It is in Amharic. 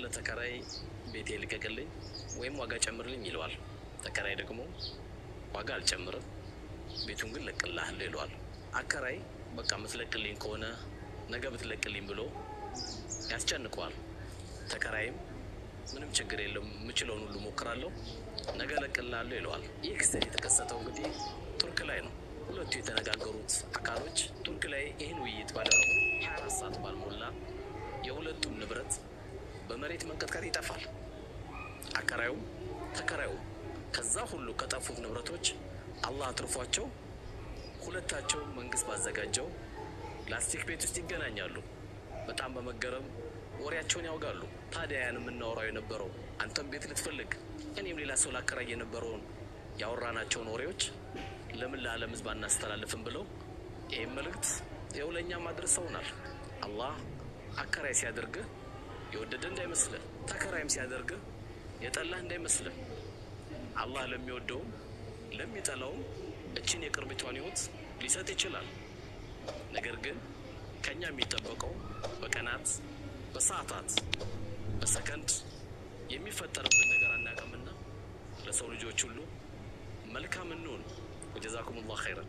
ለተከራይ ቤቴ ልቀቅልኝ ወይም ዋጋ ጨምርልኝ ይለዋል። ተከራይ ደግሞ ዋጋ አልጨምርም ቤቱን ግን ለቅልሃለሁ ይለዋል። አከራይ በቃ ምትለቅልኝ ከሆነ ነገ ብትለቅልኝ ብሎ ያስጨንቀዋል። ተከራይም ምንም ችግር የለም ምችለውን ሁሉ ሞክራለሁ ነገ ለቅልሃለሁ ይለዋል። ይህ ክስተት የተከሰተው እንግዲህ ቱርክ ላይ ነው። ሁለቱ የተነጋገሩት አካሎች ቱርክ ላይ ይህን ውይይት ባደረጉ 24 ሰዓት ባልሞላ የሁለቱም ንብረት በመሬት መንቀጥቀጥ ይጠፋል። አከራዩም ተከራዩም ከዛ ሁሉ ከጠፉት ንብረቶች አላህ አትርፏቸው ሁለታቸው መንግስት ባዘጋጀው ላስቲክ ቤት ውስጥ ይገናኛሉ። በጣም በመገረም ወሬያቸውን ያወጋሉ። ታዲያ ያን የምናወራው የነበረው አንተም ቤት ልትፈልግ እኔም ሌላ ሰው ላከራይ የነበረውን ያወራናቸውን ወሬዎች ለምን ለዓለም ህዝብ አናስተላልፍም ብለው ይሄን መልእክት የውለኛ ማድረሰውናል። አላህ አከራይ ሲያደርግህ የወደደ እንዳይመስልህ ተከራይም ሲያደርግህ የጠላህ እንዳይመስልህ። አላህ ለሚወደውም ለሚጠላውም እቺን የቅርቢቷን ህይወት ሊሰጥ ይችላል። ነገር ግን ከኛ የሚጠበቀው በቀናት በሰዓታት በሰከንድ የሚፈጠርብን ነገር አናውቅምና ለሰው ልጆች ሁሉ መልካም እንሁን። ወጀዛኩሙላህ ኸይረን